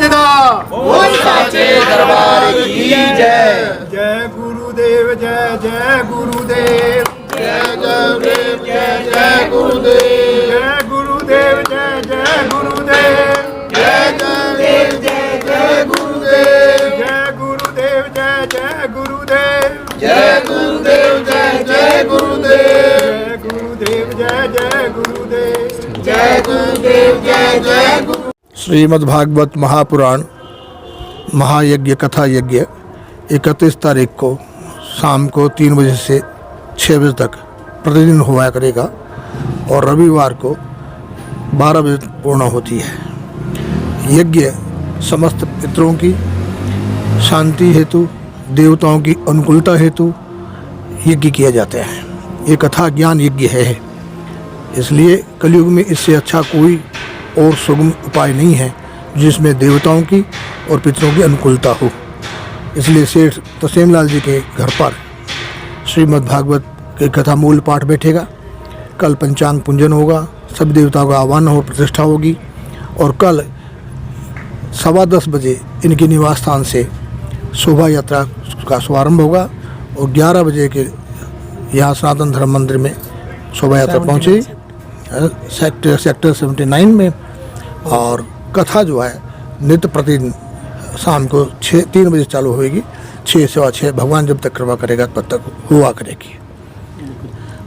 सत्यदा बोल साचे दरबार की जय। जय गुरुदेव जय जय गुरुदेव जय गुरुदेव जय जय गुरुदेव। जय गुरुदेव जय जय गुरुदेव जय गुरुदेव जय जय गुरुदेव। जय गुरुदेव जय जय गुरुदेव जय गुरुदेव जय जय गुरुदेव। जय गुरुदेव जय जय गुरुदेव जय गुरुदेव जय जय गुरु। श्रीमद् भागवत महापुराण महायज्ञ कथा यज्ञ 31 तारीख को शाम को 3 बजे से 6 बजे तक प्रतिदिन हुआ करेगा और रविवार को 12 बजे पूर्ण होती है। यज्ञ समस्त पितरों की शांति हेतु, देवताओं की अनुकूलता हेतु यज्ञ किए जाते हैं। ये कथा ज्ञान यज्ञ है, इसलिए कलयुग में इससे अच्छा कोई और सुगम उपाय नहीं है जिसमें देवताओं की और पितरों की अनुकूलता हो। इसलिए सेठ तसेमलाल जी के घर पर श्रीमद् भागवत के कथा मूल पाठ बैठेगा। कल पंचांग पूजन होगा, सब देवताओं का आह्वान और प्रतिष्ठा होगी और कल 10:15 बजे इनके निवास स्थान से शोभा यात्रा का शुभारंभ होगा और 11 बजे के यहाँ सनातन धर्म मंदिर में शोभा यात्रा पहुँचेगी सेक्टर 79 में। और कथा जो है नित्य प्रतिदिन शाम को 3 बजे चालू होगी, 6 से 6 भगवान जब तक कृपा करेगा तब तक हुआ करेगी।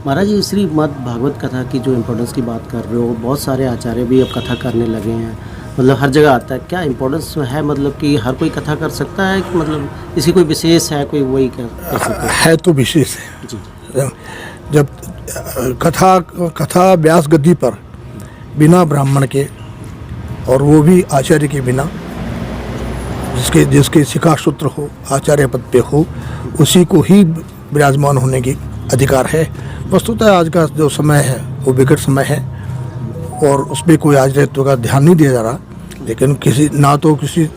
महाराज जी, श्रीमद् भागवत कथा की जो इम्पोर्टेंस की बात कर रहे हो, बहुत सारे आचार्य भी अब कथा करने लगे हैं, मतलब हर जगह आता है। क्या इम्पोर्टेंस है, मतलब कि हर कोई कथा कर सकता है कि मतलब इसी कोई विशेष है, कोई वही कर सकता है? तो विशेष है जी। जब कथा व्यास गद्दी पर बिना ब्राह्मण के और वो भी आचार्य के बिना, जिसके शिखा सूत्र हो, आचार्य पद पे हो, उसी को ही विराजमान होने की अधिकार है। वस्तुतः आज का जो समय है वो विकट समय है और उसमें कोई आचार्यत्व का ध्यान नहीं दिया जा रहा, लेकिन किसी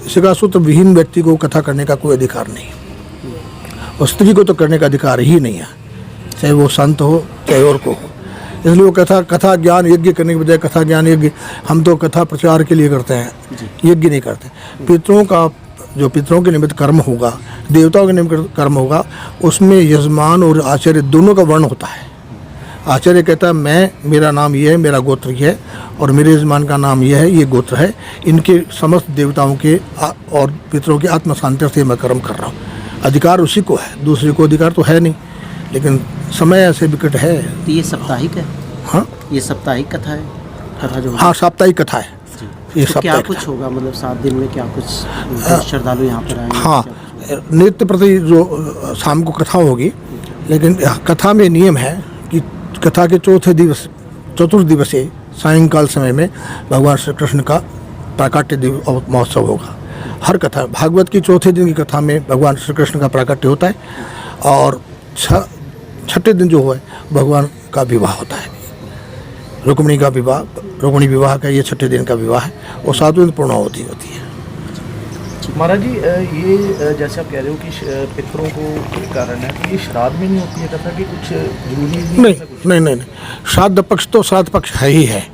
शिखा सूत्र विहीन व्यक्ति को कथा करने का कोई अधिकार नहीं, और स्त्री को तो करने का अधिकार ही नहीं है, चाहे वो संत हो चाहे और को हो। इसलिए वो कथा ज्ञान यज्ञ करने के बजाय कथा ज्ञान यज्ञ, हम तो कथा प्रचार के लिए करते हैं, यज्ञ नहीं करते। पितरों के निमित्त कर्म होगा, देवताओं के निमित्त कर्म होगा, उसमें यजमान और आचार्य दोनों का वर्ण होता है। आचार्य कहता है मेरा नाम ये है, मेरा गोत्र ये है और मेरे यजमान का नाम ये है, ये गोत्र है, इनके समस्त देवताओं के और पितरों के आत्मशांति से मैं कर्म कर रहा हूँ। अधिकार उसी को है, दूसरे को अधिकार तो है नहीं, लेकिन समय ऐसे विकट है। तो ये साप्ताहिक है? हाँ, ये साप्ताहिक कथा है, कथा जो हाँ साप्ताहिक कथा है ये। तो क्या कुछ होगा, मतलब 7 दिन में क्या कुछ श्रद्धालु यहाँ पर आएंगे? हाँ, नित्य प्रति जो शाम को कथा होगी, लेकिन कथा में नियम है कि कथा के चतुर्दिवसीय सायंकाल समय में भगवान श्री कृष्ण का प्राकट्य महोत्सव होगा। हर कथा भागवत की चौथे दिन की कथा में भगवान श्री कृष्ण का प्राकट्य होता है और छठे दिन जो है भगवान का विवाह होता है, रुक्मिणी विवाह का ये छठे दिन का विवाह है और 7वें दिन पूर्णाहुति होती है। महाराज जी, ये जैसे आप कह रहे हो कि पितरों को कारण है, तो ये श्राद्ध में नहीं होती है कथा की कुछ जरूरी नहीं। श्राद्ध पक्ष तो श्राद्ध पक्ष है ही है,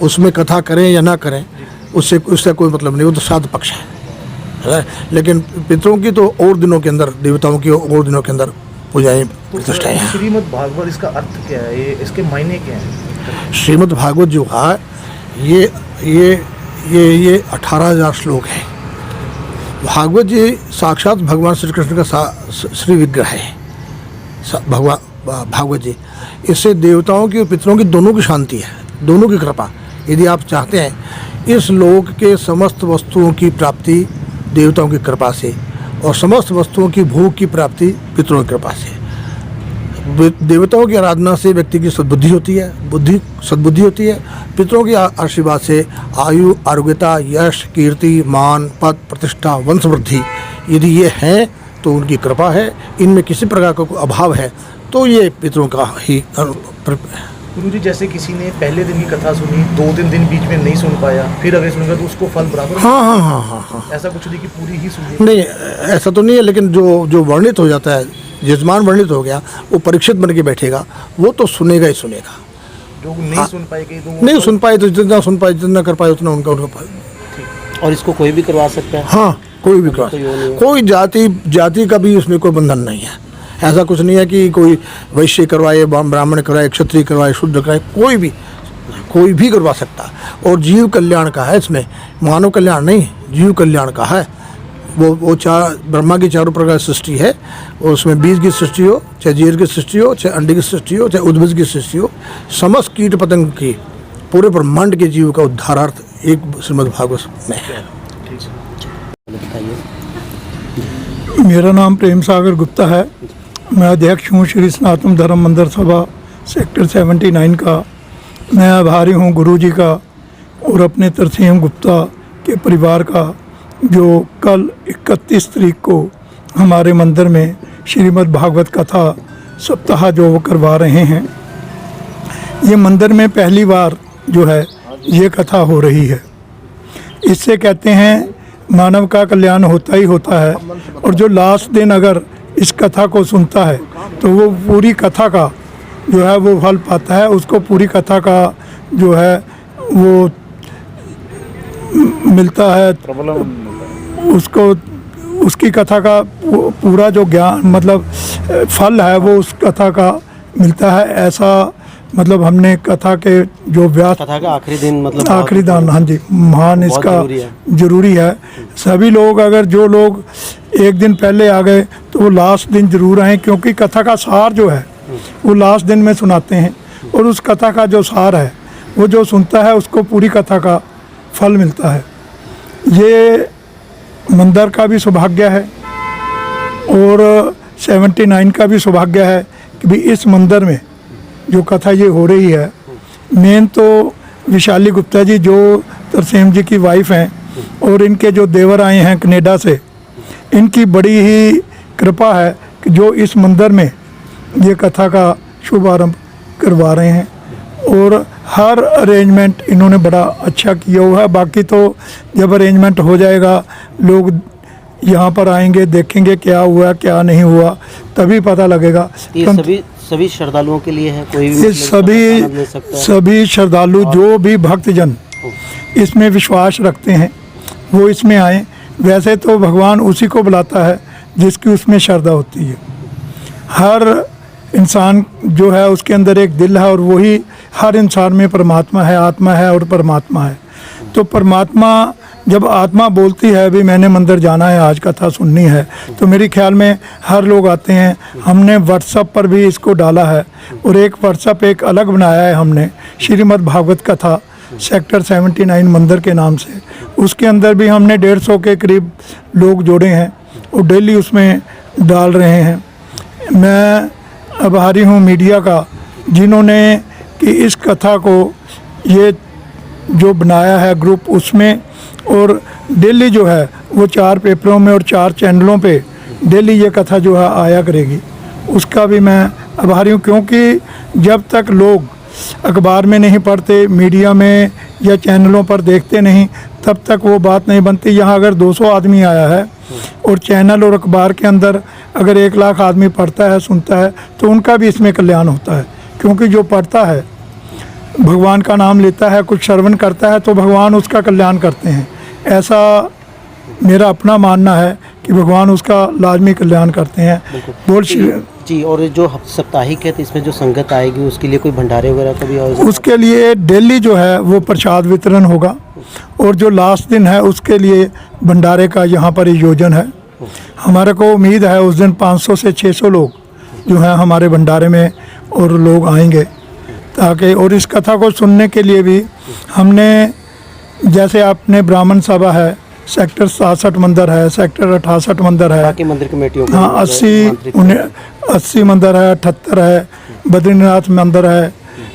उसमें कथा करें या ना करें उससे कोई मतलब नहीं, वो तो श्राद्ध पक्ष है। लेकिन पितरों की तो और दिनों के अंदर, देवताओं की और दिनों के अंदर पूजाएं प्रतिष्ठाएं हैं। श्रीमद् भागवत इसका अर्थ क्या है, इसके मायने क्या है? श्रीमद् भागवत जो है ये 18,000 श्लोक है। भागवत जी साक्षात भगवान श्री कृष्ण का श्री विग्रह है भागवत जी। इससे देवताओं की और पितरों की दोनों की शांति है, दोनों की कृपा। यदि आप चाहते हैं इस लोक के समस्त वस्तुओं की प्राप्ति देवताओं की कृपा से और समस्त वस्तुओं की भोग की प्राप्ति पितरों की कृपा से, देवताओं की आराधना से व्यक्ति की सद्बुद्धि होती है, सद्बुद्धि होती है। पितरों के आशीर्वाद से आयु, आरोग्यता, यश, कीर्ति, मान, पद, प्रतिष्ठा, वंश वृद्धि यदि ये हैं तो उनकी कृपा है। इनमें किसी प्रकार का कोई अभाव है तो ये पितरों का ही। गुरु जी, जैसे किसी ने पहले दिन की कथा सुनी, 2-3 दिन बीच में नहीं सुन पाया, फिर अगर सुनेगा तो उसको फल बराबर? हाँ। ऐसा कुछ नहीं कि पूरी ही सुनी? नहीं, ऐसा तो नहीं है, लेकिन जो वर्णित हो जाता है, यजमान वर्णित हो गया, वो परीक्षित बन के बैठेगा, वो तो सुनेगा ही सुनेगा। जो नहीं सुन पाएंगे तो नहीं सुन पाए तो जितना सुन पाए, जितना कर पाए उतना उनका और इसको कोई भी करवा सकता है? हाँ, कोई भी कर, कोई वो नहीं है। कोई जाति का भी उसमें कोई बंधन नहीं है। ऐसा कुछ नहीं है कि कोई वैश्य करवाए, ब्राह्मण करवाए, क्षत्रिय करवाए, शूद्र कराए, कोई भी करवा सकता है। और जीव कल्याण का है इसमें, मानव कल्याण नहीं, जीव कल्याण का है। वो चार ब्रह्मा की चारों प्रकार सृष्टि है, और उसमें बीज की सृष्टि हो, चाहे जीर की सृष्टि हो, चाहे अंडे की सृष्टि हो, चाहे उद्भिद की सृष्टि हो, समस्त कीट पतंग की पूरे ब्रह्मांड के जीव का उद्धारार्थ एक श्रीमद् भागवत में है। बताइए। मेरा नाम प्रेम सागर गुप्ता है। मैं अध्यक्ष हूँ श्री सनातन धर्म मंदिर सभा सेक्टर 79 का। मैं आभारी हूँ गुरु जी का और अपने तरसीम गुप्ता के परिवार का, जो कल 31 तारीख को हमारे मंदिर में श्रीमद् भागवत कथा सप्ताह जो वो करवा रहे हैं। ये मंदिर में पहली बार जो है ये कथा हो रही है। इससे कहते हैं मानव का कल्याण होता ही होता है, और जो लास्ट दिन अगर इस कथा को सुनता है तो वो पूरी कथा का जो है वो फल पाता है। उसको पूरी कथा का जो है वो मिलता है, उसको उसकी कथा का पूरा जो ज्ञान मतलब फल है वो उस कथा का मिलता है। ऐसा मतलब हमने कथा के जो व्यास कथा का आखिरी दिन मतलब आखिरी दान, हाँ जी, महान इसका जरूरी है। सभी लोग अगर जो लोग एक दिन पहले आ गए तो वो लास्ट दिन जरूर आए, क्योंकि कथा का सार जो है वो लास्ट दिन में सुनाते हैं, और उस कथा का जो सार है वो जो सुनता है उसको पूरी कथा का फल मिलता है। ये मंदिर का भी सौभाग्य है और 79 का भी सौभाग्य है कि भी इस मंदिर में जो कथा ये हो रही है। मेन तो विशाली गुप्ता जी जो तरसेम जी की वाइफ हैं, और इनके जो देवर आए हैं कनाडा से, इनकी बड़ी ही कृपा है कि जो इस मंदिर में ये कथा का शुभारंभ करवा रहे हैं, और हर अरेंजमेंट इन्होंने बड़ा अच्छा किया हुआ है। बाकी तो जब अरेंजमेंट हो जाएगा, लोग यहाँ पर आएंगे, देखेंगे क्या हुआ क्या नहीं हुआ, तभी पता लगेगा। ये सभी श्रद्धालुओं के लिए है, कोई भी ये मतलब सभी श्रद्धालु जो भी भक्तजन इसमें विश्वास रखते हैं वो इसमें आए। वैसे तो भगवान उसी को बुलाता है जिसकी उसमें श्रद्धा होती है। हर इंसान जो है उसके अंदर एक दिल है, और वही हर इंसान में परमात्मा है, आत्मा है और परमात्मा है। तो परमात्मा जब आत्मा बोलती है भी मैंने मंदिर जाना है, आज कथा सुननी है, तो मेरे ख्याल में हर लोग आते हैं। हमने व्हाट्सएप पर भी इसको डाला है, और एक व्हाट्सएप एक अलग बनाया है हमने श्रीमद् भागवत कथा सेक्टर 79 मंदिर के नाम से। उसके अंदर भी हमने 150 के करीब लोग जोड़े हैं और डेली उसमें डाल रहे हैं। मैं आभारी हूँ मीडिया का, जिन्होंने कि इस कथा को ये जो बनाया है ग्रुप उसमें, और डेली जो है वो 4 पेपरों में और 4 चैनलों पे डेली ये कथा जो है आया करेगी। उसका भी मैं आभारी हूँ, क्योंकि जब तक लोग अखबार में नहीं पढ़ते, मीडिया में या चैनलों पर देखते नहीं, तब तक वो बात नहीं बनती। यहाँ अगर 200 आदमी आया है और चैनल और अखबार के अंदर अगर 1 लाख आदमी पढ़ता है, सुनता है, तो उनका भी इसमें कल्याण होता है। क्योंकि जो पढ़ता है, भगवान का नाम लेता है, कुछ श्रवण करता है, तो भगवान उसका कल्याण करते हैं। ऐसा मेरा अपना मानना है कि भगवान उसका लाजमी कल्याण करते हैं। बोल जी। और जो साप्ताहिक है तो इसमें जो संगत आएगी उसके लिए कोई भंडारे वगैरह का भी आयोजन? उसके लिए डेली जो है वो प्रसाद वितरण होगा, और जो लास्ट दिन है उसके लिए भंडारे का यहाँ पर आयोजन है। हमारे को उम्मीद है उस दिन 500 से 600 लोग जो हैं हमारे भंडारे में और लोग आएंगे, ताकि और इस कथा को सुनने के लिए भी हमने, जैसे आपने ब्राह्मण सभा है, सेक्टर 67 मंदिर है, सेक्टर 68 मंदिर है, बाकी मंदिर कमेटियों हाँ 80 मंदिर है, 78 है, बद्रीनाथ मंदिर है।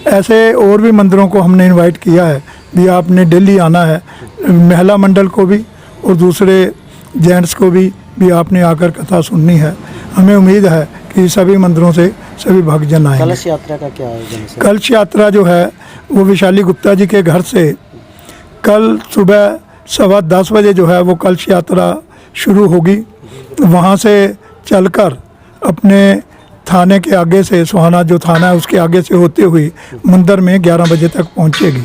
ऐसे और भी मंदिरों को हमने इनवाइट किया है भी आपने दिल्ली आना है। महिला मंडल को भी और दूसरे जेंट्स को भी आपने आकर कथा सुननी है। हमें उम्मीद है कि सभी मंदिरों से सभी भक्तजन आएंगे। कलश यात्रा का क्या आयोजन है? कलश यात्रा जो है वो विशाली गुप्ता जी के घर से कल सुबह 10:15 बजे जो है वो कलश यात्रा शुरू होगी। वहाँ से चलकर अपने थाने के आगे से, सोहाना जो थाना है उसके आगे से होते हुए मंदिर में 11 बजे तक पहुँचेगी।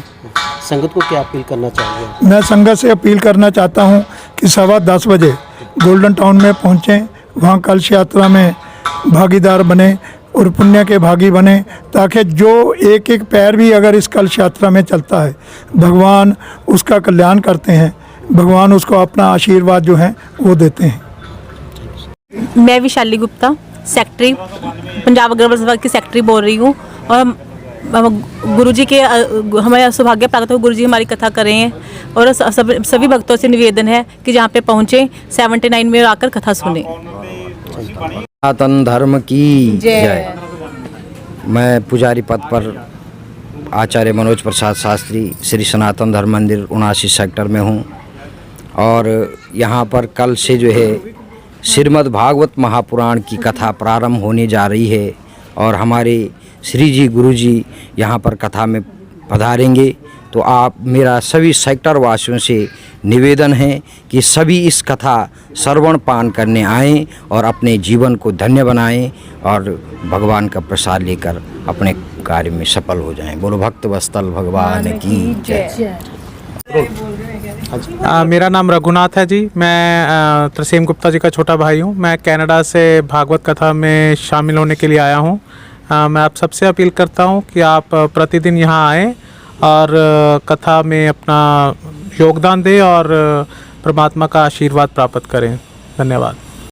संगत को क्या अपील करना चाहोगे? मैं संगत से अपील करना चाहता हूँ कि 10:15 बजे गोल्डन टाउन में पहुँचें, वहाँ कलश यात्रा में भागीदार बने और पुण्य के भागी बने, ताकि जो एक एक पैर भी अगर इस कलश यात्रा में चलता है, भगवान उसका कल्याण करते हैं, भगवान उसको अपना आशीर्वाद जो है वो देते हैं। मैं विशाली गुप्ता सेक्रेटरी पंजाब अग्रवाल सभा की सेक्रेटरी बोल रही हूँ और गुरुजी के हमारे सौभाग्य प्राप्त हो, गुरुजी हमारी कथा कर रहे हैं और सभी भक्तों से निवेदन है कि जहाँ पे पहुँचे 79 में आकर कथा सुने। सनातन धर्म की जय। मैं पुजारी पद पर आचार्य मनोज प्रसाद शास्त्री श्री सनातन धर्म मंदिर 79 सेक्टर में हूँ और यहाँ पर कल से जो है श्रीमद् भागवत महापुराण की कथा प्रारंभ होने जा रही है और हमारे श्री जी गुरु जी यहाँ पर कथा में पधारेंगे। तो आप मेरा सभी सेक्टर वासियों से निवेदन है कि सभी इस कथा श्रवण पान करने आएँ और अपने जीवन को धन्य बनाएं और भगवान का प्रसाद लेकर अपने कार्य में सफल हो जाएं। बोलो भक्त वत्सल भगवान की जय। मेरा नाम रघुनाथ है जी। मैं तरसेम गुप्ता जी का छोटा भाई हूँ। मैं कनाडा से भागवत कथा में शामिल होने के लिए आया हूँ। मैं आप सबसे अपील करता हूँ कि आप प्रतिदिन यहाँ आएँ और कथा में अपना योगदान दें और परमात्मा का आशीर्वाद प्राप्त करें। धन्यवाद।